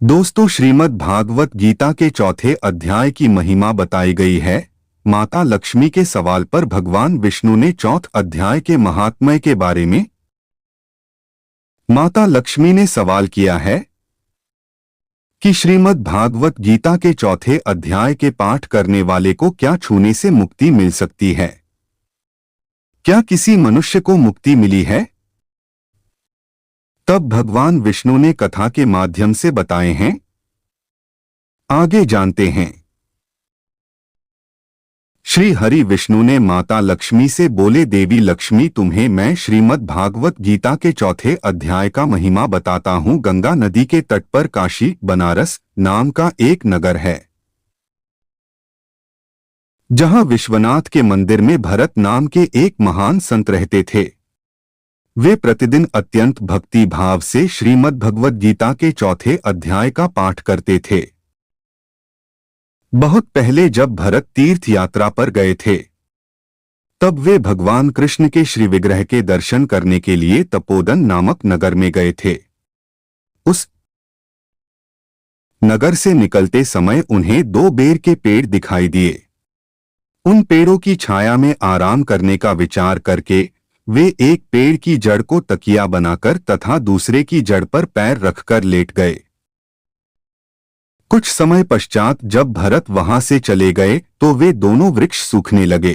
दोस्तों, श्रीमद् भागवत गीता के चौथे अध्याय की महिमा बताई गई है। माता लक्ष्मी के सवाल पर भगवान विष्णु ने चौथ अध्याय के महात्म्य के बारे में माता लक्ष्मी ने सवाल किया है कि श्रीमद् भागवत गीता के चौथे अध्याय के पाठ करने वाले को क्या छूने से मुक्ति मिल सकती है? क्या किसी मनुष्य को मुक्ति मिली है? तब भगवान विष्णु ने कथा के माध्यम से बताए हैं। आगे जानते हैं। श्री हरि विष्णु ने माता लक्ष्मी से बोले, देवी लक्ष्मी, तुम्हें मैं श्रीमद् भागवत गीता के चौथे अध्याय का महिमा बताता हूँ। गंगा नदी के तट पर काशी बनारस नाम का एक नगर है, जहाँ विश्वनाथ के मंदिर में भरत नाम के एक महान संत रहते थे। वे प्रतिदिन अत्यंत भक्ति भाव से श्रीमद् भगवद गीता के चौथे अध्याय का पाठ करते थे। बहुत पहले जब भरत तीर्थ यात्रा पर गए थे, तब वे भगवान कृष्ण के श्री विग्रह के दर्शन करने के लिए तपोवन नामक नगर में गए थे। उस नगर से निकलते समय उन्हें 2 बेर के पेड़ दिखाई दिए। उन पेड़ों की छाया में आराम करने का विचार करके वे एक पेड़ की जड़ को तकिया बनाकर तथा दूसरे की जड़ पर पैर रखकर लेट गए। कुछ समय पश्चात जब भरत वहां से चले गए तो वे दोनों वृक्ष सूखने लगे।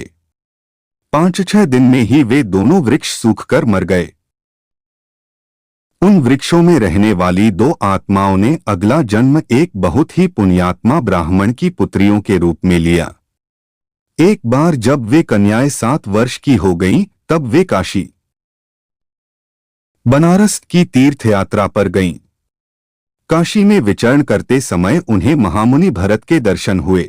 5-6 दिन में ही वे दोनों वृक्ष सूखकर मर गए। उन वृक्षों में रहने वाली 2 आत्माओं ने अगला जन्म एक बहुत ही पुण्यात्मा ब्राह्मण की पुत्रियों के रूप में लिया। एक बार जब वे कन्याएं 7 वर्ष की हो गईं, तब वे काशी बनारस की तीर्थ यात्रा पर गईं। काशी में विचरण करते समय उन्हें महामुनि भरत के दर्शन हुए।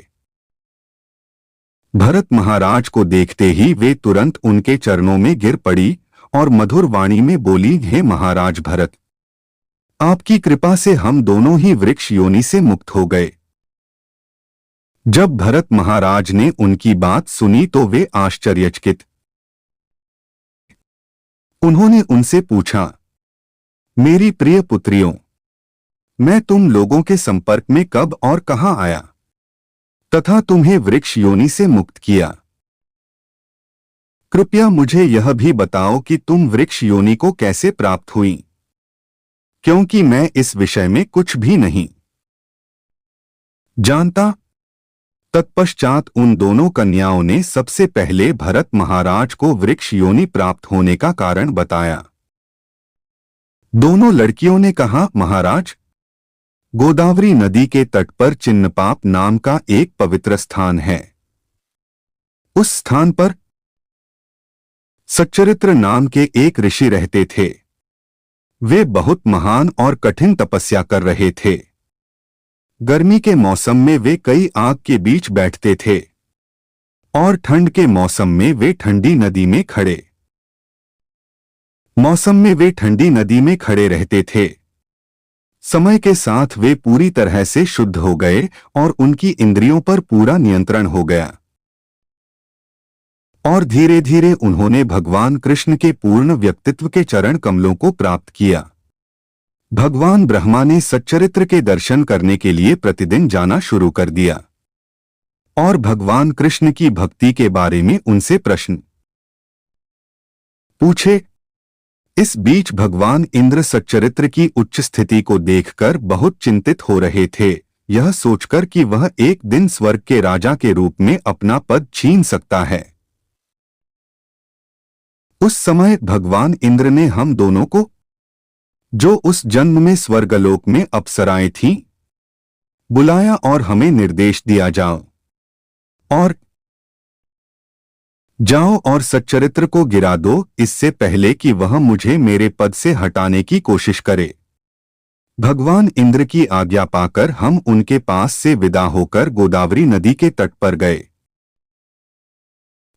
भरत महाराज को देखते ही वे तुरंत उनके चरणों में गिर पड़ी और मधुर वाणी में बोली, हे महाराज भरत, आपकी कृपा से हम दोनों ही वृक्ष योनि से मुक्त हो गए। जब भरत महाराज ने उनकी बात सुनी तो वे आश्चर्यचकित। उन्होंने उनसे पूछा, मेरी प्रिय पुत्रियों, मैं तुम लोगों के संपर्क में कब और कहां आया तथा तुम्हें वृक्ष योनि से मुक्त किया? कृपया मुझे यह भी बताओ कि तुम वृक्ष योनि को कैसे प्राप्त हुई, क्योंकि मैं इस विषय में कुछ भी नहीं जानता। तत्पश्चात उन दोनों कन्याओं ने सबसे पहले भरत महाराज को वृक्ष योनि प्राप्त होने का कारण बताया। दोनों लड़कियों ने कहा, महाराज, गोदावरी नदी के तट पर चिन्नपाप नाम का एक पवित्र स्थान है। उस स्थान पर सच्चरित्र नाम के एक ऋषि रहते थे। वे बहुत महान और कठिन तपस्या कर रहे थे। गर्मी के मौसम में वे कई आग के बीच बैठते थे और ठंड के मौसम में वे ठंडी नदी में खड़े रहते थे। समय के साथ वे पूरी तरह से शुद्ध हो गए और उनकी इंद्रियों पर पूरा नियंत्रण हो गया और धीरे धीरे उन्होंने भगवान कृष्ण के पूर्ण व्यक्तित्व के चरण कमलों को प्राप्त किया। भगवान ब्रह्मा ने सच्चरित्र के दर्शन करने के लिए प्रतिदिन जाना शुरू कर दिया और भगवान कृष्ण की भक्ति के बारे में उनसे प्रश्न पूछे। इस बीच भगवान इंद्र सच्चरित्र की उच्च स्थिति को देखकर बहुत चिंतित हो रहे थे, यह सोचकर कि वह एक दिन स्वर्ग के राजा के रूप में अपना पद छीन सकता है। उस समय भगवान इंद्र ने हम दोनों को, जो उस जन्म में स्वर्गलोक में अप्सराएं थीं, बुलाया और हमें निर्देश दिया, जाओ और सच्चरित्र को गिरा दो, इससे पहले कि वह मुझे मेरे पद से हटाने की कोशिश करे। भगवान इंद्र की आज्ञा पाकर हम उनके पास से विदा होकर गोदावरी नदी के तट पर गए,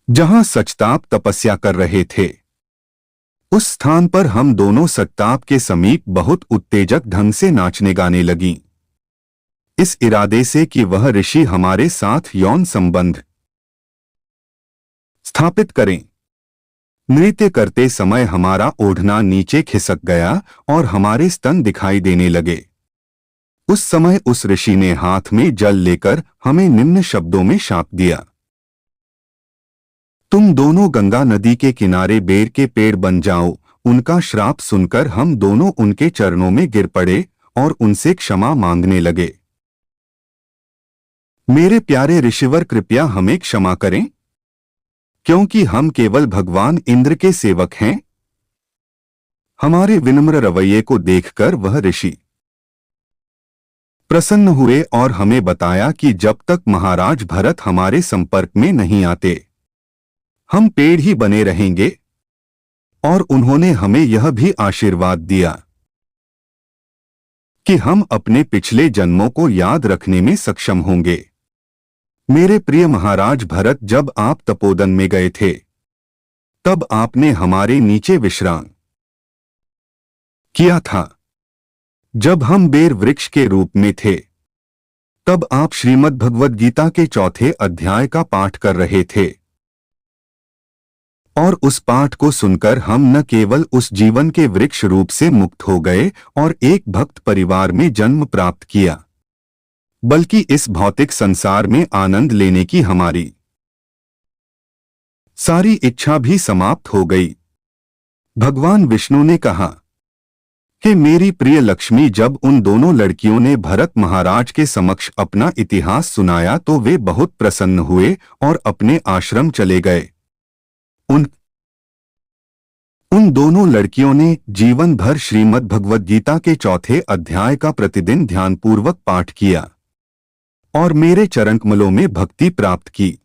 जहां सचताप तपस्या कर रहे थे। उस स्थान पर हम दोनों सचताप के समीप बहुत उत्तेजक ढंग से नाचने गाने लगीं, इस इरादे से कि वह ऋषि हमारे साथ यौन संबंध स्थापित करें। नृत्य करते समय हमारा ओढ़ना नीचे खिसक गया और हमारे स्तन दिखाई देने लगे। उस समय उस ऋषि ने हाथ में जल लेकर हमें निम्न शब्दों में शाप दिया। तुम दोनों गंगा नदी के किनारे बेर के पेड़ बन जाओ। उनका श्राप सुनकर हम दोनों उनके चरणों में गिर पड़े और उनसे क्षमा मांगने लगे। मेरे प्यारे ऋषिवर, कृपया हमें क्षमा करें, क्योंकि हम केवल भगवान इंद्र के सेवक हैं। हमारे विनम्र रवैये को देखकर वह ऋषि प्रसन्न हुए और हमें बताया कि जब तक महाराज भरत हमारे संपर्क में नहीं आते, हम पेड़ ही बने रहेंगे। और उन्होंने हमें यह भी आशीर्वाद दिया कि हम अपने पिछले जन्मों को याद रखने में सक्षम होंगे। मेरे प्रिय महाराज भरत, जब आप तपोवन में गए थे, तब आपने हमारे नीचे विश्राम किया था। जब हम बेर वृक्ष के रूप में थे, तब आप श्रीमद् भगवद गीता के 4 अध्याय का पाठ कर रहे थे। और उस पाठ को सुनकर हम न केवल उस जीवन के वृक्ष रूप से मुक्त हो गए और एक भक्त परिवार में जन्म प्राप्त किया, बल्कि इस भौतिक संसार में आनंद लेने की हमारी सारी इच्छा भी समाप्त हो गई। भगवान विष्णु ने कहा कि मेरी प्रिय लक्ष्मी, जब उन दोनों लड़कियों ने भरत महाराज के समक्ष अपना इतिहास सुनाया तो वे बहुत प्रसन्न हुए और अपने आश्रम चले गए। उन दोनों लड़कियों ने जीवन भर श्रीमद् भगवद गीता के 4 अध्याय का प्रतिदिन ध्यानपूर्वक पाठ किया और मेरे चरणकमलों में भक्ति प्राप्त की।